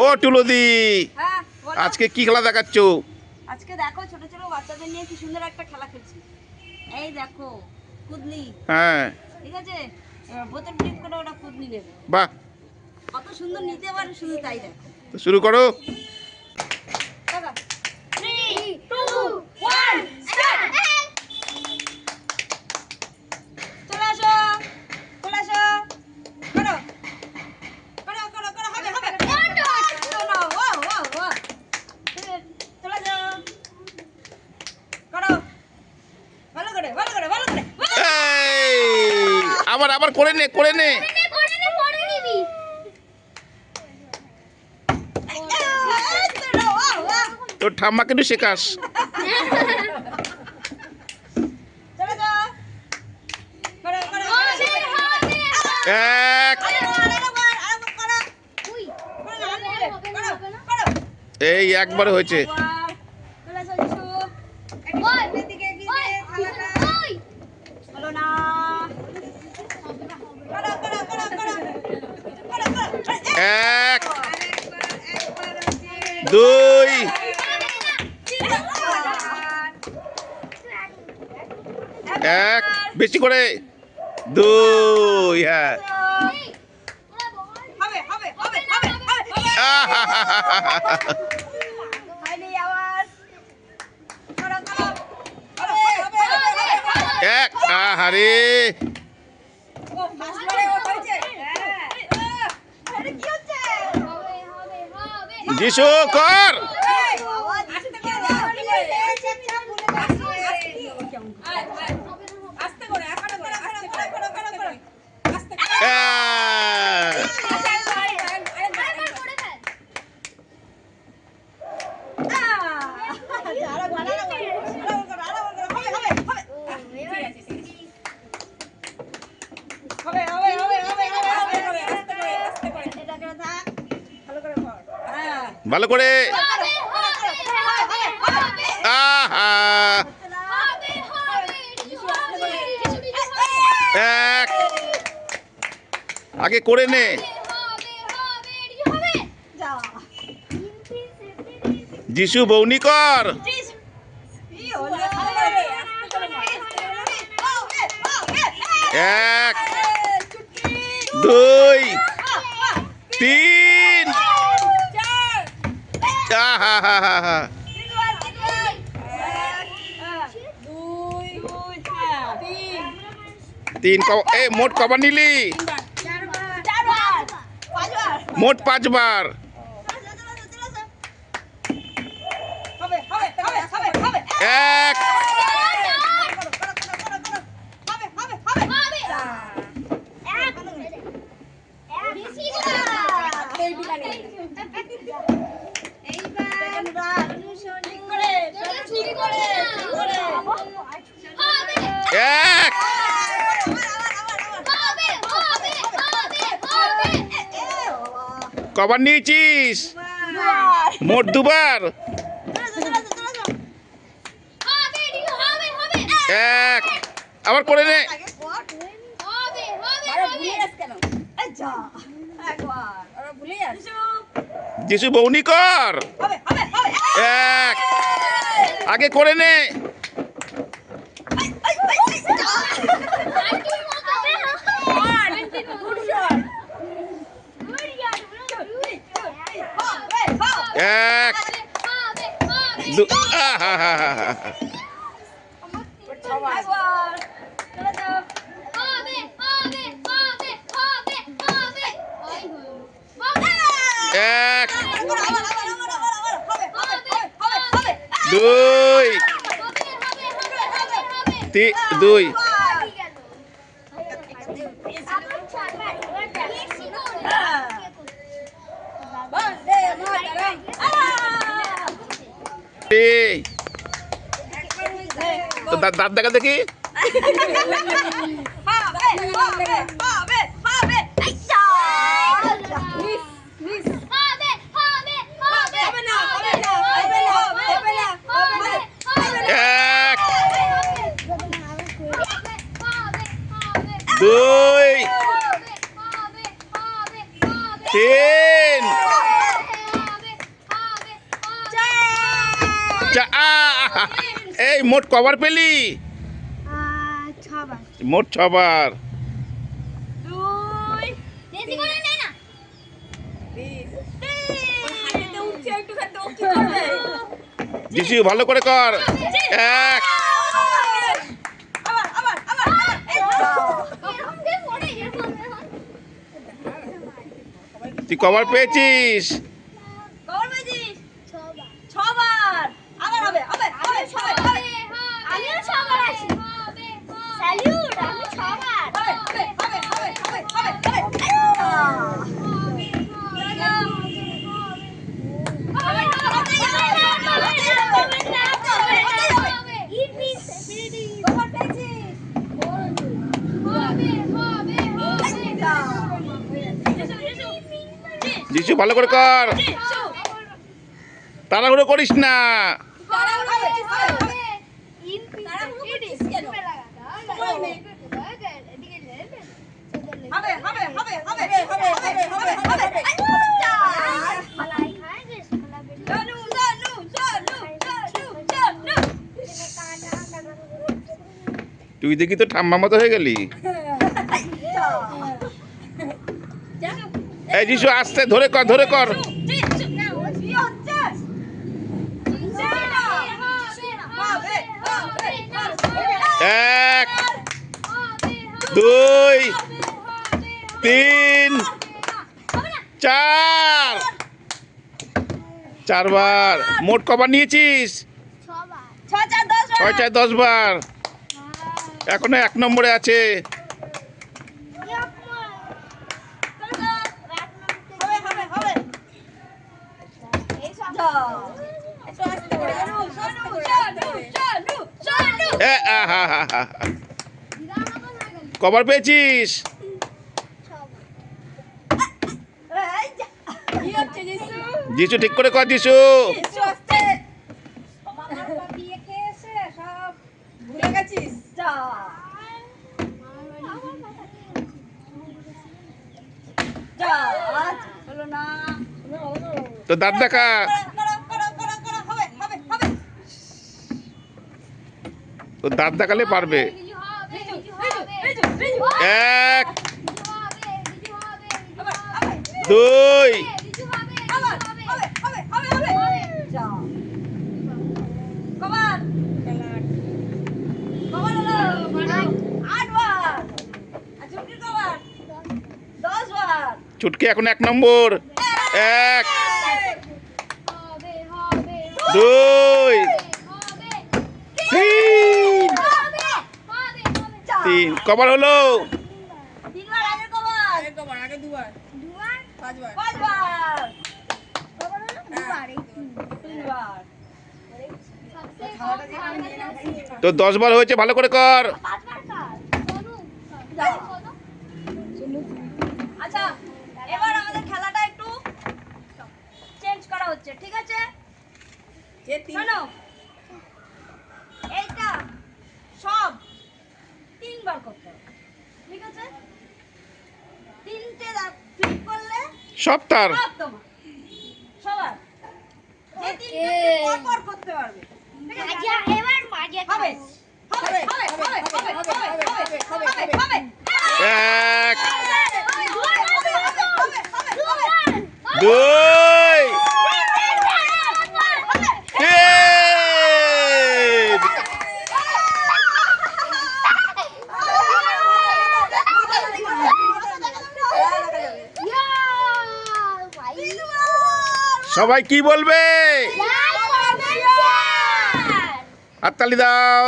ও টুলুদি, হ্যাঁ বলো। আজকে কি খেলা দেখাচ্ছ? আজকে দেখো ছোট ছোট বাচ্চাদের নিয়ে কি সুন্দর একটা খেলা খেলছি। এই দেখো কুদলি, হ্যাঁ, ঠিক আছে? এবার বোতল টিপ করে ওটা কুদলি নেবে। বাহ, কত সুন্দর নিতে পারে শুধু তাই দেখো। তো শুরু করো। টাকা 3 2 1 স্টার্ট। চলে আসো, চলে আসো, করো করো করো করো, হবে হবে। না ও ও ও, চলে যাও, করো ভালো করে ভালো করে ভালো করে। এই, আবার আবার করে নে, করে নে। তোর ঠাম্মাকে একটু শেখাস। চলে যাও, করো করো। এক, এই একবার হয়েছে। এক, দুই, এক, বেশি করে, দুই, হ্যাঁ। এক, আহারে, যিশু কর। ভালো করে, আহা, এক, আগে করে নে। যিশু বৌনি কর। এক, দুই, তিন, আহা, তিন, মোট কবার নিলি? মোট 5 বার। এক, এক, কবার নিয়েছিস? মোট 2 বার। এক, আবার করে নে। যিশু বৌনি কর। এক, আগে করে নে। এক, এক, দুই, দুই, তো দাঁত দেখা দেখি। এক, দুই, তিন, এই মোট কবার পেলি? ছবার। মোট 6 বার। 2 বেশি করে নে না। 3 হাতেতে উঠছে একটু খাতে ও কি করবে? যিশু ভালো করে কর। 1 আবার এই তো। এরকম দিয়ে পড়ে এরকম। তুই কবার পেয়েছিস? কবার পেয়েছিস? ছবার। 6 বার। আবার হবে। আমিও ছবার আছি। স্যালিউট, আমি ছবার। যিশু ভালো করে কর। তাড়াহুড়ো করিস না। তুই দেখি তো ঠাম্মা মতো হয়ে গেলি। এই যিশু আস্তে ধরে কর। 1 2 3 4 4 বার। মোট কবার নিয়েছিস? 6 4 10 বার। এখনো 1 নম্বরে আছে। আহা। কবার পেয়েছিস? যিশু ঠিক করে কর যিশু। তো দাঁত দেখা। তো দাঁত দেখালে পারবে। 1 2 ছুটকি এখন 1 নম্বর। 1 2 3 কবার হলো? তো 10 বার হয়েছে, ভালো করে কর। আচ্ছা, এবার আমাদের খেলাটা একটু চেঞ্জ করা হচ্ছে, ঠিক আছে? শোনো, এইটা সব 3 বার করতে হবে, ঠিক আছে? 3টে ক্লিক করলে সব তার। সব তোমার, সবার যে 3টে পরপর করতে পারবে, ঠিক আছে? এবার মাঝে হবে। 1 2 সবাই কি বলবে? হাততালি দাও।